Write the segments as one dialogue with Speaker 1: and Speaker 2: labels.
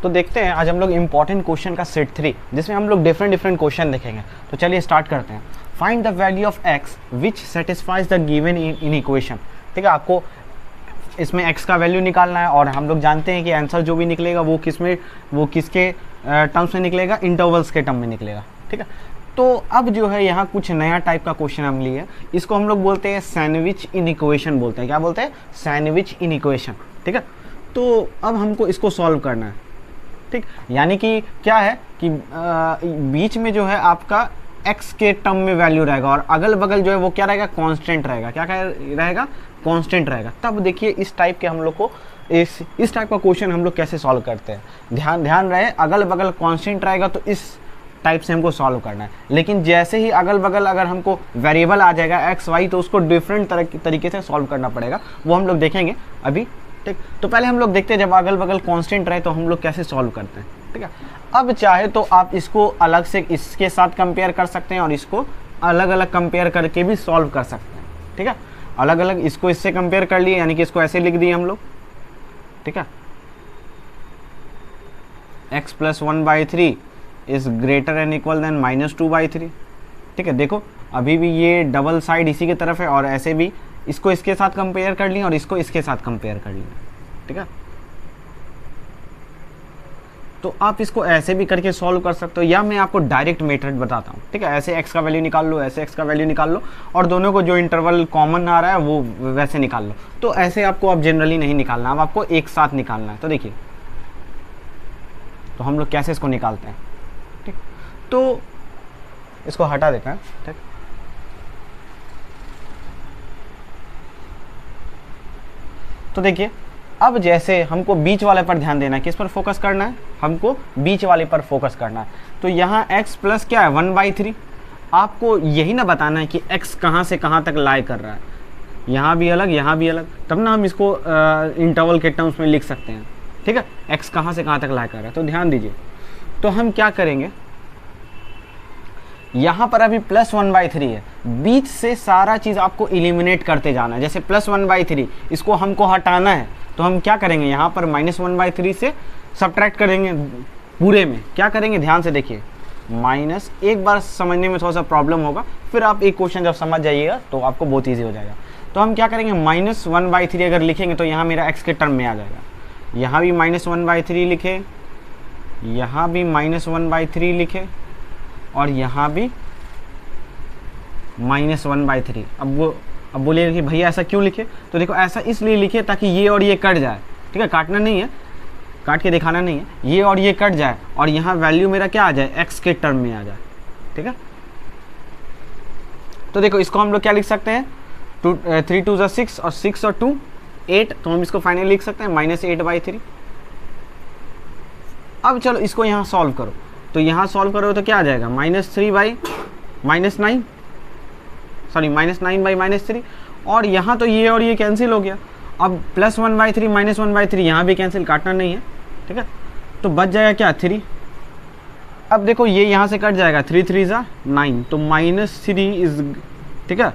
Speaker 1: तो देखते हैं आज हम लोग इंपॉर्टेंट क्वेश्चन का सेट 3 जिसमें हम लोग डिफरेंट क्वेश्चन देखेंगे। तो चलिए स्टार्ट करते हैं। Find the value of x which satisfies the given in equation. ठीक है, आपको इसमें x का वैल्यू निकालना है और हम लोग जानते हैं कि आंसर जो भी निकलेगा वो किसके टर्म्स में निकलेगा, इंटरवल्स के टर्म में निकलेगा। ठीक है, तो अब जो है यहाँ कुछ नया टाइप का क्वेश्चन हम लिए, इसको हम लोग बोलते हैं सैंडविच इन इक्वेशन बोलते हैं। क्या बोलते हैं? Sandwich in equation. ठीक है, तो अब हमको इसको सॉल्व करना है। ठीक, यानी कि क्या है कि बीच में जो है आपका x के टर्म में वैल्यू रहेगा और अगल बगल जो है वो क्या रहेगा, कांस्टेंट रहेगा। क्या रहेगा? कांस्टेंट रहेगा। तब देखिए इस टाइप के हम लोग को इस टाइप का क्वेश्चन हम लोग कैसे सॉल्व करते हैं। ध्यान रहे, अगल बगल कांस्टेंट रहेगा तो इस टाइप से हमको सॉल्व करना है। लेकिन जैसे ही अगल बगल अगर हमको वेरिएबल आ जाएगा x y तो उसको डिफरेंट तरीके से सॉल्व करना पड़ेगा, वो हम लोग देखेंगे अभी। ठीक, तो पहले हम लोग देखते हैं जब अगल बगल कांस्टेंट रहे तो हम लोग कैसे सॉल्व करते हैं। ठीक है, अब चाहे तो आप इसको अलग से इसके साथ कंपेयर कर सकते हैं और इसको अलग अलग कंपेयर करके भी सॉल्व कर सकते हैं। ठीक है, अलग अलग इसको इससे कंपेयर कर लिए, यानी कि इसको ऐसे लिख दिए हम लोग। ठीक है, x + 1/3 is greater and equal than -2/3। ठीक है, देखो अभी भी ये डबल साइड इसी की तरफ है और ऐसे भी इसको इसके साथ कंपेयर कर लिया और इसको इसके साथ कंपेयर कर लिया। ठीक है, तो आप इसको ऐसे भी करके सॉल्व कर सकते हो या मैं आपको डायरेक्ट मेथड बताता हूँ। ठीक है, ऐसे x का वैल्यू निकाल लो, ऐसे x का वैल्यू निकाल लो और दोनों को जो इंटरवल कॉमन आ रहा है वो वैसे निकाल लो। तो ऐसे आपको अब जनरली नहीं निकालना, अब आपको एक साथ निकालना है। तो देखिए, तो हम लोग कैसे इसको निकालते हैं। ठीक, तो इसको हटा देते हैं। ठीक, तो देखिए अब जैसे हमको बीच वाले पर ध्यान देना है, किस पर फोकस करना है, हमको बीच वाले पर फोकस करना है। तो यहाँ x प्लस क्या है 1/3, आपको यही ना बताना है कि x कहाँ से कहाँ तक लाई कर रहा है, यहाँ भी अलग यहाँ भी अलग, तब ना हम इसको इंटरवल के टर्म्स में लिख सकते हैं। ठीक है, x कहाँ से कहाँ तक लाई कर रहा है। तो ध्यान दीजिए, तो हम क्या करेंगे, यहाँ पर अभी +1/3 है, बीच से सारा चीज़ आपको इलिमिनेट करते जाना है। जैसे +1/3 इसको हमको हटाना है तो हम क्या करेंगे, यहाँ पर -1/3 से सब्ट्रैक्ट करेंगे पूरे में। क्या करेंगे, ध्यान से देखिए, माइनस, एक बार समझने में थोड़ा सा प्रॉब्लम होगा, फिर आप एक क्वेश्चन जब समझ जाइएगा तो आपको बहुत ईजी हो जाएगा। तो हम क्या करेंगे, -1/3 अगर लिखेंगे तो यहाँ मेरा x के टर्म में आ जाएगा। यहाँ भी -1/3 लिखे, यहाँ भी -1/3 लिखे और यहाँ भी -1/3। अब बोलिए कि भैया ऐसा क्यों लिखे, तो देखो ऐसा इसलिए लिखे ताकि ये और ये कट जाए। ठीक है, काटना नहीं है, काट के दिखाना नहीं है, ये और ये कट जाए और यहाँ वैल्यू मेरा क्या आ जाए, x के टर्म में आ जाए। ठीक है, तो देखो इसको हम लोग क्या लिख सकते हैं, 3 2 6 और 6 और 2 8, तो हम इसको फाइनली लिख सकते हैं -8/3। अब चलो इसको यहाँ सॉल्व करो, तो यहाँ सॉल्व करो तो क्या आ जाएगा, -9/-3 और यहाँ तो ये और ये कैंसिल हो गया। अब +1/3 -1/3 यहाँ भी कैंसिल, काटना नहीं है। ठीक है, तो बच जाएगा क्या, 3। अब देखो ये यहाँ से कट जाएगा, 3 3 = 9, तो -3 इज, ठीक है,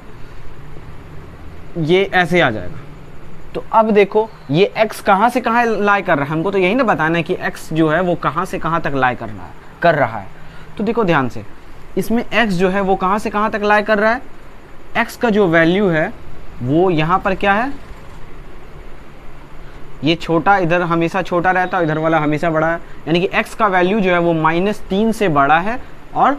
Speaker 1: ये ऐसे आ जाएगा। तो अब देखो ये x कहाँ से कहाँ लाई कर रहा है, हमको तो यही ना बताना है कि x जो है वो कहाँ से कहाँ तक लाई कर रहा है। तो देखो ध्यान से, इसमें x जो है वो कहाँ से कहाँ तक लाई कर रहा है, x का जो वैल्यू है वो यहाँ पर क्या है, ये छोटा, इधर हमेशा छोटा रहता है, इधर वाला हमेशा बड़ा है, यानी कि x का वैल्यू जो है वो -3 से बड़ा है और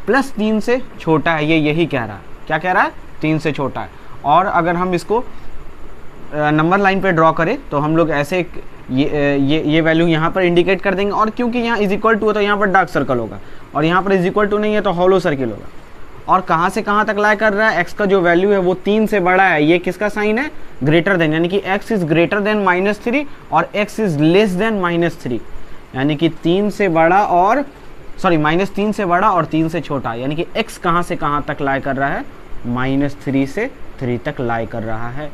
Speaker 1: +3 से छोटा है। ये यही कह रहा है, क्या कह रहा है, 3 से छोटा है। और अगर हम इसको नंबर लाइन पे ड्रॉ करें तो हम लोग ऐसे ये वैल्यू यहाँ पर इंडिकेट कर देंगे, और क्योंकि यहाँ = है तो यहाँ पर डार्क सर्कल होगा और यहाँ पर = नहीं है तो हॉलो सर्किल होगा। और कहाँ से कहाँ तक लाई कर रहा है, x का जो वैल्यू है वो 3 से बड़ा है, ये किसका साइन है, ग्रेटर देन, यानी कि x इज ग्रेटर देन -3 और x इज लेस देन -3, यानी कि 3 से बड़ा और -3 से बड़ा और 3 से छोटा, यानी कि x कहाँ से कहाँ तक लाई कर रहा है, -3 से 3 तक लाई कर रहा है।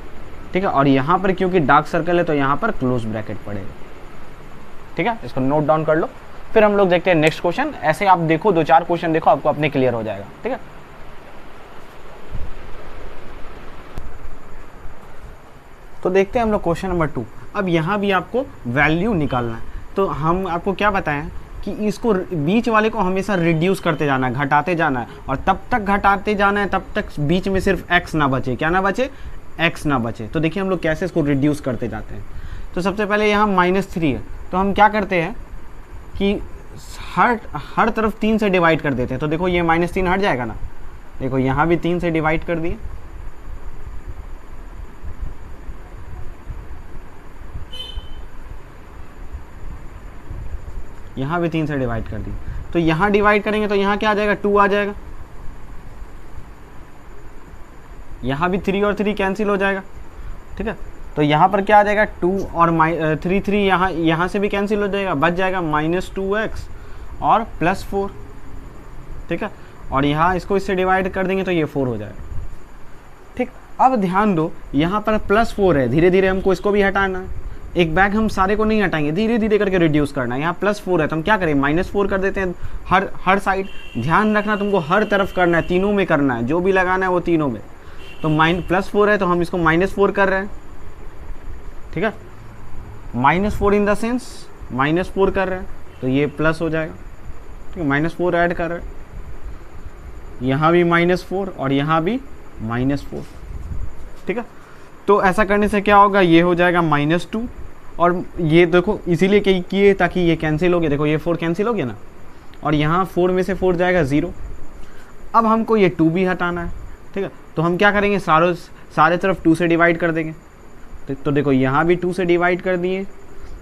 Speaker 1: ठीक है, और यहाँ पर क्योंकि डार्क सर्कल है तो यहाँ पर क्लोज ब्रैकेट पड़ेगा। ठीक है, इसको नोट डाउन कर लो, फिर हम लोग देखते हैं नेक्स्ट क्वेश्चन। ऐसे आप देखो, 2-4 क्वेश्चन देखो, आपको अपने क्लियर हो जाएगा। ठीक है, तो देखते हैं हम लोग क्वेश्चन नंबर 2। अब यहाँ भी आपको वैल्यू निकालना है। तो हम आपको क्या बताएं कि इसको बीच वाले को हमेशा रिड्यूस करते जाना है, घटाते जाना है, और तब तक घटाते जाना है तब तक बीच में सिर्फ x ना बचे। क्या ना बचे? x ना बचे। तो देखिए हम लोग कैसे इसको रिड्यूस करते जाते हैं। तो सबसे पहले यहाँ -3 है, तो हम क्या करते हैं कि हर तरफ 3 से डिवाइड कर देते हैं। तो देखो ये -3 हट जाएगा ना, देखो यहाँ भी 3 से डिवाइड कर दिए, यहाँ भी 3 से डिवाइड कर दिए। तो यहाँ डिवाइड करेंगे तो यहाँ क्या आ जाएगा? 2 आ जाएगा। यहाँ भी 3 और 3 कैंसिल हो जाएगा, ठीक है। तो यहाँ पर क्या आ जाएगा? 2 और 3 यहाँ से भी कैंसिल हो जाएगा, बच जाएगा -2x और +4, ठीक है। और यहाँ इसको इससे डिवाइड कर देंगे तो ये 4 हो जाएगा, ठीक। अब ध्यान दो, यहाँ पर +4 है, धीरे धीरे हमको इसको भी हटाना है। एक बैग हम सारे को नहीं हटाएंगे, धीरे धीरे करके रिड्यूस करना है। यहाँ +4 है तो हम क्या करें? -4 कर देते हैं हर साइड। ध्यान रखना तुमको हर तरफ करना है, तीनों में करना है, जो भी लगाना है वो तीनों में। तो +4 है तो हम इसको -4 कर रहे हैं, ठीक है। -4 इन द सेंस -4 कर रहे हैं तो ये प्लस हो जाएगा, ठीक है। -4 ऐड कर रहे हैं, यहाँ भी -4 और यहाँ भी -4, ठीक है। तो ऐसा करने से क्या होगा? ये हो जाएगा -2, और ये देखो इसीलिए किए ताकि ये कैंसिल हो गया। देखो ये 4 कैंसिल हो गया ना, और यहाँ 4 में से 4 जाएगा 0। अब हमको ये 2 भी हटाना है, ठीक है। तो हम क्या करेंगे? सारे तरफ 2 से डिवाइड कर देंगे। तो देखो यहाँ भी 2 से डिवाइड कर दिए,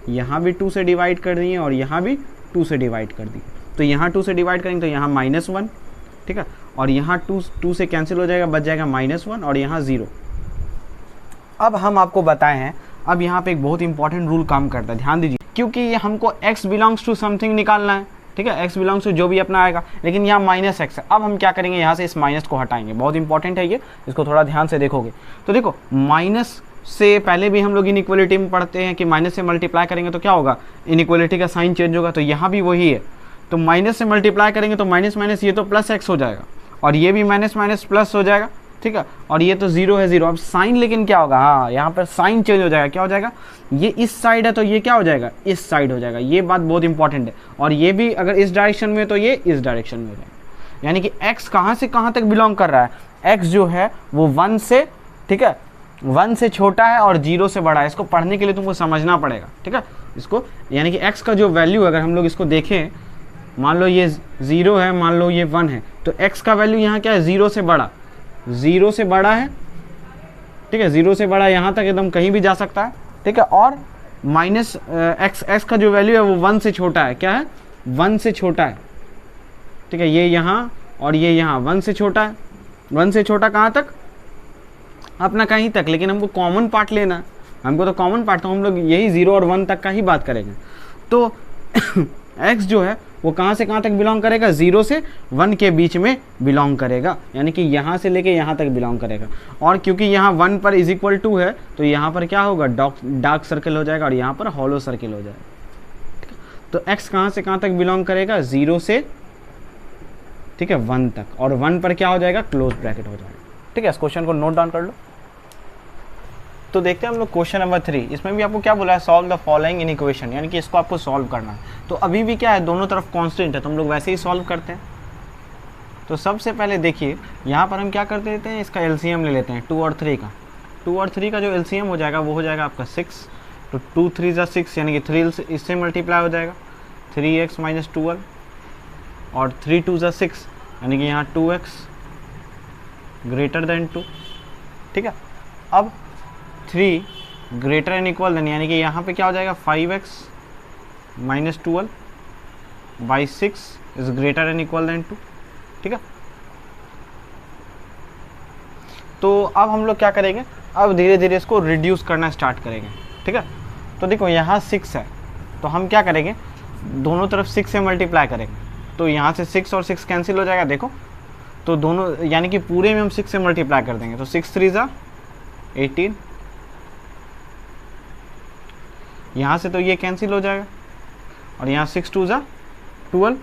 Speaker 1: यहाँ भी 2 से डिवाइड कर दिए, और यहाँ भी 2 से डिवाइड कर दिए। तो यहाँ 2 से डिवाइड करेंगे तो यहाँ -1, ठीक है। और यहाँ 2 से कैंसिल हो जाएगा, बच जाएगा -1 और यहाँ 0। अब हम आपको बताए हैं, अब यहाँ पे एक बहुत इंपॉर्टेंट रूल काम करता है, ध्यान दीजिए, क्योंकि ये हमको x बिलोंग्स टू समथिंग निकालना है, ठीक है। x बिलोंग्स टू जो भी अपना आएगा, लेकिन यहाँ -x है। अब हम क्या करेंगे? यहाँ से इस माइनस को हटाएंगे, बहुत इंपॉर्टेंट है ये, इसको थोड़ा ध्यान से देखोगे तो देखो माइनस से पहले भी हम लोग इनइक्वालिटी में पढ़ते हैं कि माइनस से मल्टीप्लाई करेंगे तो क्या होगा? इनइक्वालिटी का साइन चेंज होगा। तो यहाँ भी वही है, तो माइनस से मल्टीप्लाई करेंगे तो माइनस माइनस ये तो +x हो जाएगा, और ये भी माइनस माइनस प्लस हो जाएगा, ठीक है। और ये तो 0 है 0। अब साइन लेकिन क्या होगा? हाँ, यहाँ पर साइन चेंज हो जाएगा। क्या हो जाएगा? ये इस साइड है तो ये क्या हो जाएगा? इस साइड हो जाएगा। ये बात बहुत इंपॉर्टेंट है। और ये भी अगर इस डायरेक्शन में तो ये इस डायरेक्शन में हो जाएगा। यानी कि x कहाँ से कहाँ तक बिलोंग कर रहा है? x जो है वो 1 से, ठीक है, 1 से छोटा है और 0 से बड़ा है। इसको पढ़ने के लिए तुमको समझना पड़ेगा, ठीक है। इसको यानी कि x का जो वैल्यू, अगर हम लोग इसको देखें, मान लो ये 0 है, मान लो ये 1 है, तो x का वैल्यू यहाँ क्या है? 0 से बड़ा, 0 से बड़ा है, ठीक है। 0 से बड़ा यहाँ तक एकदम कहीं भी जा सकता है, ठीक है। और माइनस x का जो वैल्यू है वो 1 से छोटा है। क्या है? 1 से छोटा है, ठीक है। ये यहाँ और ये यहाँ 1 से छोटा है। 1 से छोटा कहाँ तक? अपना कहीं तक, लेकिन हमको कॉमन पार्ट लेना है। हमको तो कॉमन पार्ट, तो हम लोग यही 0 और 1 तक का ही बात करेंगे। तो x जो है वो कहाँ से कहाँ तक बिलोंग करेगा? 0 से 1 के बीच में बिलोंग करेगा, यानी कि यहाँ से लेके यहाँ तक बिलोंग करेगा। और क्योंकि यहाँ 1 पर =2 है तो यहाँ पर क्या होगा? डार्क सर्कल हो जाएगा और यहाँ पर हॉलो सर्कल हो जाएगा। तो x कहाँ से कहाँ तक बिलोंग करेगा? 0 से, ठीक है, 1 तक। और 1 पर क्या हो जाएगा? क्लोज ब्रैकेट हो जाएगा, ठीक है। इस क्वेश्चन को नोट डाउन कर लो। तो देखते हैं हम लोग क्वेश्चन नंबर 3। इसमें भी आपको क्या बोला है? Solve the following in equation, यानी कि इसको आपको सॉल्व करना है। तो अभी भी क्या है? दोनों तरफ कांस्टेंट है, तो हम लोग वैसे ही सॉल्व करते हैं। तो सबसे पहले देखिए यहाँ पर हम क्या कर देते हैं? इसका एलसीएम ले लेते हैं 2 और 3 का। 2 और 3 का जो एलसीएम हो जाएगा वो हो जाएगा आपका 6। तो 2 3 = 6, यानी कि 3 इससे मल्टीप्लाई हो जाएगा, 3x - 12, और 3 2 = 6, यानी कि यहाँ 2x > 2, ठीक है। अब 3 > = यानी कि यहाँ पे क्या हो जाएगा? 5x - 12 / 6 > 2, ठीक है। तो अब हम लोग क्या करेंगे? अब धीरे धीरे इसको रिड्यूस करना स्टार्ट करेंगे, ठीक है। तो देखो यहाँ 6 है, तो हम क्या करेंगे? दोनों तरफ 6 से मल्टीप्लाई करेंगे, तो यहाँ से 6 और 6 कैंसिल हो जाएगा, देखो। तो दोनों, यानी कि पूरे में हम 6 से मल्टीप्लाई कर देंगे, तो 6 3 = 18, यहाँ से तो ये कैंसिल हो जाएगा, और यहाँ 6 2 = 12।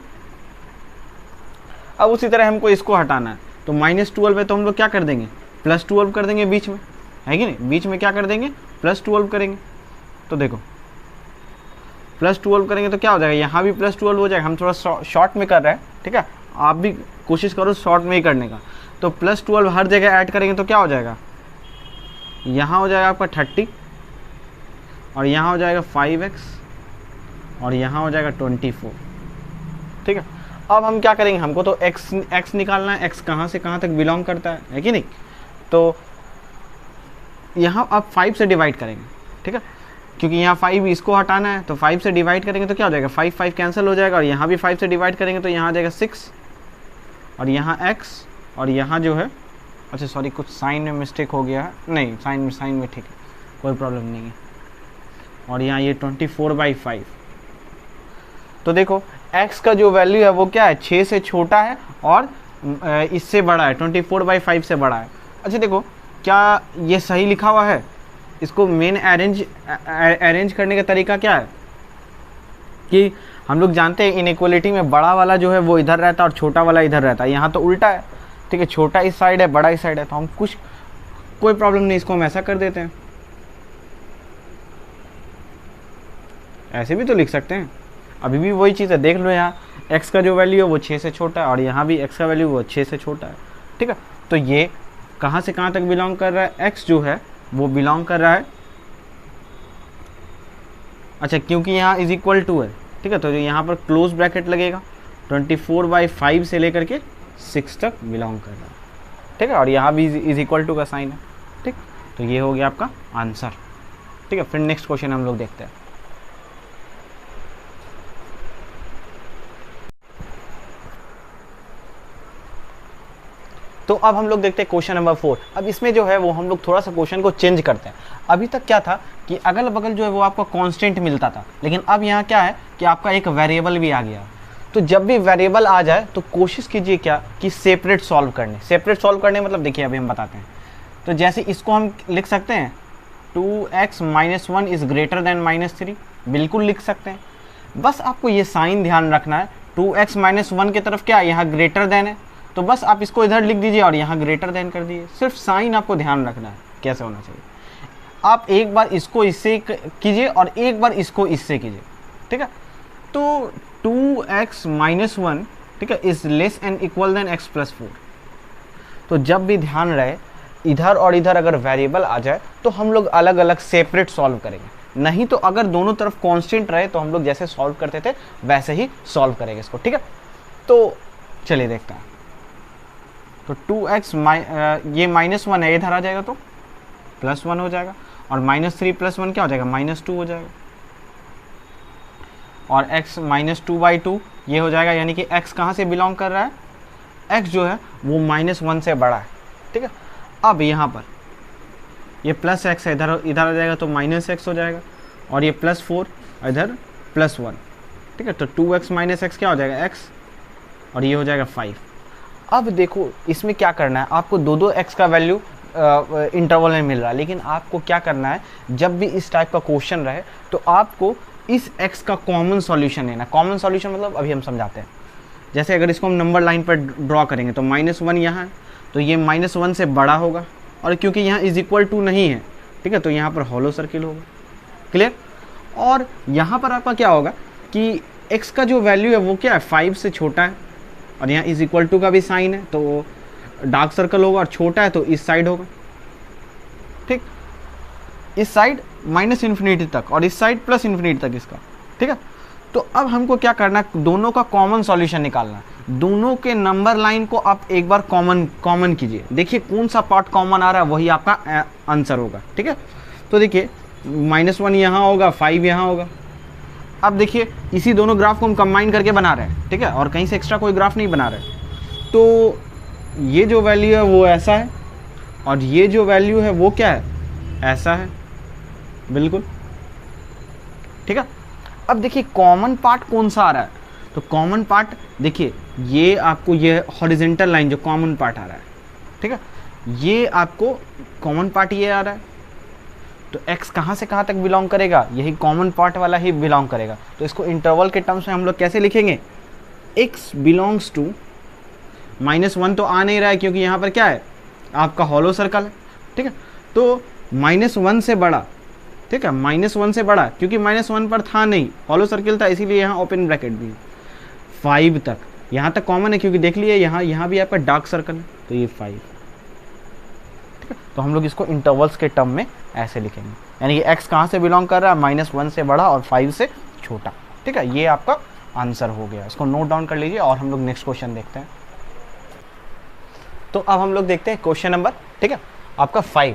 Speaker 1: अब उसी तरह हमको इसको हटाना है, तो -12 है तो हम लोग क्या कर देंगे? +12 कर देंगे बीच में, है कि नहीं? बीच में क्या कर देंगे? +12 करेंगे। तो देखो +12 करेंगे तो क्या हो जाएगा, यहाँ भी +12 हो जाएगा। हम थोड़ा शॉर्ट में कर रहे हैं, ठीक है, आप भी कोशिश करो शॉर्ट में ही करने का। तो +12 हर जगह ऐड करेंगे तो क्या हो जाएगा, यहाँ हो जाएगा आपका 30 और यहाँ हो जाएगा 5x और यहाँ हो जाएगा 24, ठीक है। अब हम क्या करेंगे, हमको तो x निकालना है, x कहाँ से कहाँ तक बिलोंग करता है कि नहीं। तो यहाँ आप 5 से डिवाइड करेंगे, ठीक है, क्योंकि यहाँ 5 इसको हटाना है, तो 5 से डिवाइड करेंगे तो क्या हो जाएगा, 5 कैंसिल हो जाएगा और यहाँ भी 5 से डिवाइड करेंगे तो यहाँ आ जाएगा 6 और यहाँ x और यहाँ जो है, अच्छा सॉरी कुछ साइन में मिस्टेक हो गया है, नहीं साइन में ठीक है, कोई प्रॉब्लम नहीं है। और यहाँ ये 24/5। तो देखो x का जो वैल्यू है वो क्या है, 6 से छोटा है और इससे बड़ा है, 24/5 से बड़ा है। अच्छा देखो क्या ये सही लिखा हुआ है, इसको मेन अरेंज करने का तरीका क्या है कि हम लोग जानते हैं इनइक्वालिटी में बड़ा वाला जो है वो इधर रहता है और छोटा वाला इधर रहता है। यहाँ तो उल्टा है, ठीक है, छोटा इस साइड है बड़ा इस साइड है, तो हम कोई प्रॉब्लम नहीं, इसको हम ऐसा कर देते हैं, ऐसे भी तो लिख सकते हैं। अभी भी वही चीज़ है, देख लो यहाँ x का जो वैल्यू है वो 6 से छोटा है और यहाँ भी x का वैल्यू वो 6 से छोटा है, ठीक है। तो ये कहाँ से कहाँ तक बिलोंग कर रहा है, x जो है वो बिलोंग कर रहा है, अच्छा क्योंकि यहाँ इज इक्वल टू है, ठीक है, तो जो यहाँ पर क्लोज ब्रैकेट लगेगा 24/5 से लेकर के 6 तक बिलोंग कर रहा है, ठीक है, और यहाँ भी इज इक्वल टू का साइन है, ठीक। तो ये हो गया आपका आंसर, ठीक है। फिर नेक्स्ट क्वेश्चन हम लोग देखते हैं। तो अब हम लोग देखते हैं क्वेश्चन नंबर 4। अब इसमें जो है वो हम लोग थोड़ा सा क्वेश्चन को चेंज करते हैं। अभी तक क्या था कि अगल बगल जो है वो आपका कांस्टेंट मिलता था, लेकिन अब यहाँ क्या है कि आपका एक वेरिएबल भी आ गया। तो जब भी वेरिएबल आ जाए तो कोशिश कीजिए क्या कि सेपरेट सॉल्व करने मतलब देखिए अभी हम बताते हैं। तो जैसे इसको हम लिख सकते हैं 2x - 1 इज ग्रेटर देन -3, बिल्कुल लिख सकते हैं। बस आपको ये साइन ध्यान रखना है, 2x - 1 की तरफ क्या है, यहाँ ग्रेटर देन है, तो बस आप इसको इधर लिख दीजिए और यहाँ ग्रेटर देन कर दीजिए। सिर्फ साइन आपको ध्यान रखना है कैसे होना चाहिए। आप एक बार इसको इससे कीजिए और एक बार इसको इससे कीजिए, ठीक है। तो 2x - 1, ठीक है, is less and equal than x + 4। तो जब भी ध्यान रहे इधर और इधर अगर वेरिएबल आ जाए तो हम लोग अलग अलग सेपरेट सॉल्व करेंगे, नहीं तो अगर दोनों तरफ कांस्टेंट रहे तो हम लोग जैसे सॉल्व करते थे वैसे ही सॉल्व करेंगे इसको, ठीक है। तो चलिए देखते हैं। तो 2x ये -1 है, इधर आ जाएगा तो +1 हो जाएगा और -3 + 1 क्या हो जाएगा, -2 हो जाएगा और x -2/2 ये हो जाएगा, यानी कि x कहाँ से बिलोंग कर रहा है, x जो है वो -1 से बड़ा है, ठीक है। अब यहाँ पर ये +x है, इधर आ जाएगा तो -x हो जाएगा और ये +4 इधर +1, ठीक है। तो 2x - x क्या हो जाएगा, x और ये हो जाएगा 5। अब देखो इसमें क्या करना है, आपको दो x का वैल्यू इंटरवल में मिल रहा है, लेकिन आपको क्या करना है, जब भी इस टाइप का क्वेश्चन रहे तो आपको इस x का कॉमन सॉल्यूशन लेना। कॉमन सॉल्यूशन मतलब अभी हम समझाते हैं। जैसे अगर इसको हम नंबर लाइन पर ड्रॉ करेंगे तो -1 यहाँ है, तो ये -1 से बड़ा होगा और क्योंकि यहाँ इज इक्वल टू नहीं है, ठीक है, तो यहाँ पर हॉलो सर्किल होगा, क्लियर। और यहाँ पर आपका क्या होगा कि x का जो वैल्यू है वो क्या है, 5 से छोटा है और यहाँ इज इक्वल टू का भी साइन है, तो डार्क सर्कल होगा और छोटा है तो इस साइड होगा, ठीक, इस साइड -∞ तक और इस साइड +∞ तक इसका, ठीक है। तो अब हमको क्या करना है, दोनों का कॉमन सॉल्यूशन निकालना है। दोनों के नंबर लाइन को आप एक बार कॉमन कीजिए, देखिए कौन सा पार्ट कॉमन आ रहा है वही आपका आंसर होगा, ठीक है। तो देखिए -1 यहाँ होगा, 5 यहाँ होगा। अब देखिए इसी दोनों ग्राफ को हम कंबाइन करके बना रहे हैं, ठीक है, और कहीं से एक्स्ट्रा कोई ग्राफ नहीं बना रहे। तो ये जो वैल्यू है वो ऐसा है और ये जो वैल्यू है वो क्या है, ऐसा है, बिल्कुल, ठीक है। अब देखिए कॉमन पार्ट कौन सा आ रहा है, तो कॉमन पार्ट देखिए ये आपको ये हॉरिजॉन्टल लाइन जो कॉमन पार्ट आ रहा है, ठीक है, ये आपको कॉमन पार्ट ये आ रहा है। तो x कहाँ से कहाँ तक बिलोंग करेगा, यही कॉमन पार्ट वाला ही बिलोंग करेगा। तो इसको इंटरवल के टर्म्स में हम लोग कैसे लिखेंगे, x बिलोंग्स टू -1 तो आ नहीं रहा है क्योंकि यहाँ पर क्या है आपका हॉलो सर्कल है, ठीक है। तो -1 से बड़ा ठीक है, -1 से बड़ा, क्योंकि -1 पर था नहीं, हॉलो सर्किल था, इसीलिए यहाँ ओपन ब्रैकेट भी। 5 तक, यहाँ तक कॉमन है क्योंकि देख लिए यहाँ भी आपका डार्क सर्कल है, तो ये 5। ठीक है, तो हम लोग इसको इंटरवल्स के टर्म में ऐसे लिखेंगे, यानी कि x कहाँ से बिलोंग कर रहा है, -1 से बड़ा और 5 से छोटा। ठीक है, ये आपका आंसर हो गया, इसको नोट डाउन कर लीजिए और हम लोग नेक्स्ट क्वेश्चन देखते हैं। तो अब हम लोग देखते हैं क्वेश्चन नंबर, ठीक है, आपका 5।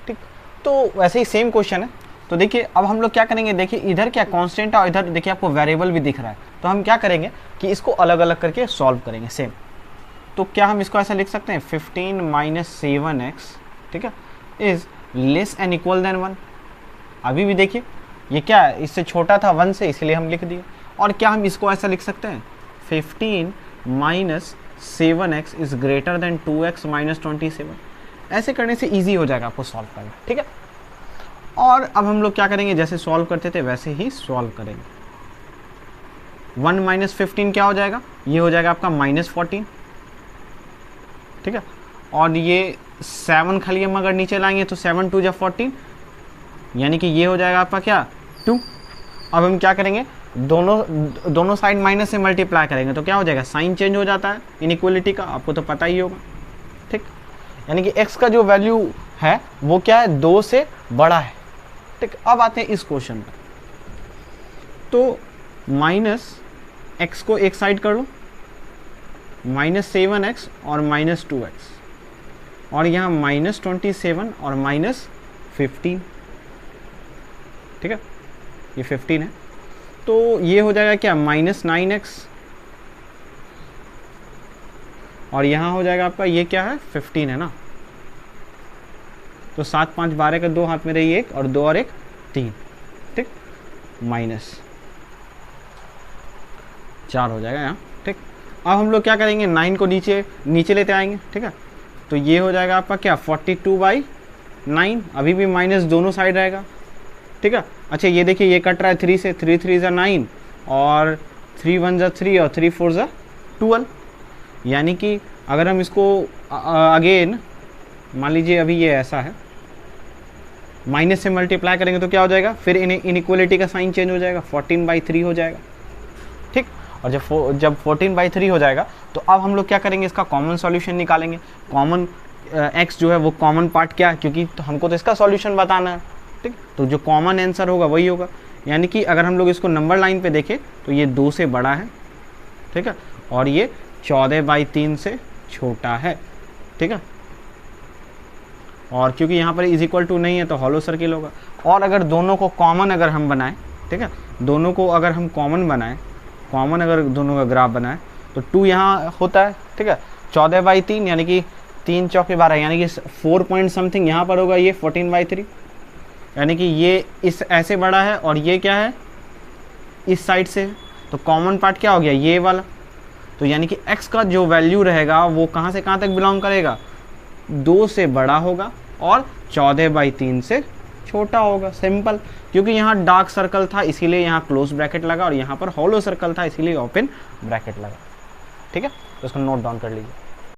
Speaker 1: ठीक, तो वैसे ही सेम क्वेश्चन है। तो देखिए अब हम लोग क्या करेंगे, देखिए इधर क्या कांस्टेंट है और इधर देखिए आपको वेरिएबल भी दिख रहा है, तो हम क्या करेंगे कि इसको अलग अलग करके सॉल्व करेंगे सेम। तो क्या हम इसको ऐसा लिख सकते हैं, 15 - 7x, ठीक है, is less and equal than 1। अभी भी देखिए ये क्या है, इससे छोटा था 1 से, इसलिए हम लिख दिए। और क्या हम इसको ऐसा लिख सकते हैं, 15 - 7x is greater than 2x - 27। ऐसे करने से इजी हो जाएगा आपको सॉल्व करना। ठीक है, और अब हम लोग क्या करेंगे, जैसे सॉल्व करते थे वैसे ही सॉल्व करेंगे। 1 - 15 क्या हो जाएगा, ये हो जाएगा आपका -14। ठीक है, और ये 7 खाली हम अगर नीचे लाएंगे तो 7 × 2 = 14, यानी कि ये हो जाएगा आपका क्या 2। अब हम क्या करेंगे, दोनों साइड माइनस से मल्टीप्लाई करेंगे तो क्या हो जाएगा, साइन चेंज हो जाता है इनइक्वलिटी का, आपको तो पता ही होगा। ठीक, यानी कि x का जो वैल्यू है वो क्या है, 2 से बड़ा है। ठीक, अब आते हैं इस क्वेश्चन पर। तो -x को एक साइड कर लो, -7x और -2x, और यहाँ -27 और -15। ठीक है, ये 15 है, तो ये हो जाएगा क्या, -9x, और यहाँ हो जाएगा आपका ये क्या है, 15 है ना। तो 7 5 12 का 2 हाथ में रही 1 और 2 और 1 3। ठीक, -4 हो जाएगा यहाँ। ठीक, अब हम लोग क्या करेंगे, 9 को नीचे लेते आएंगे। ठीक है, तो ये हो जाएगा आपका क्या, 42/9। अभी भी माइनस दोनों साइड रहेगा। ठीक है, अच्छा ये देखिए ये कट रहा है 3 से, 3 3 = 9 और 3 1 = 3 और 3 4 = 12। यानी कि अगर हम इसको अगेन मान लीजिए अभी ये ऐसा है, माइनस से मल्टीप्लाई करेंगे तो क्या हो जाएगा, फिर इनइक्वलिटी का साइन चेंज हो जाएगा, 14/3 हो जाएगा। ठीक, और जब 14/3 हो जाएगा तो अब हम लोग क्या करेंगे, इसका कॉमन सॉल्यूशन निकालेंगे। कॉमन x जो है वो कॉमन पार्ट क्या है, क्योंकि तो हमको तो इसका सॉल्यूशन बताना है। ठीक, तो जो कॉमन आंसर होगा वही होगा, यानी कि अगर हम लोग इसको नंबर लाइन पे देखें तो ये 2 से बड़ा है। ठीक है, और ये 14/3 से छोटा है। ठीक है, और क्योंकि यहाँ पर इज इक्वल टू नहीं है तो हॉलो सर्किल होगा। और अगर दोनों को कॉमन अगर हम बनाएं, ठीक है, दोनों को अगर हम कॉमन बनाएं, कॉमन अगर दोनों का ग्राफ बनाएं तो 2 यहाँ होता है। ठीक है, 14/3 यानी कि 3 चौके 12, यानी कि 4 पॉइंट समथिंग यहाँ पर होगा, ये 14/3, यानी कि ये इस ऐसे बड़ा है और ये क्या है, इस साइड से। तो कॉमन पार्ट क्या हो गया, ये वाला। तो यानी कि x का जो वैल्यू रहेगा वो कहाँ से कहाँ तक बिलोंग करेगा, 2 से बड़ा होगा और 14/3 से छोटा होगा। सिंपल, क्योंकि यहाँ डार्क सर्कल था इसीलिए यहाँ क्लोज ब्रैकेट लगा और यहाँ पर हॉलो सर्कल था इसीलिए ओपन ब्रैकेट लगा। ठीक है, तो इसको नोट डाउन कर लीजिए।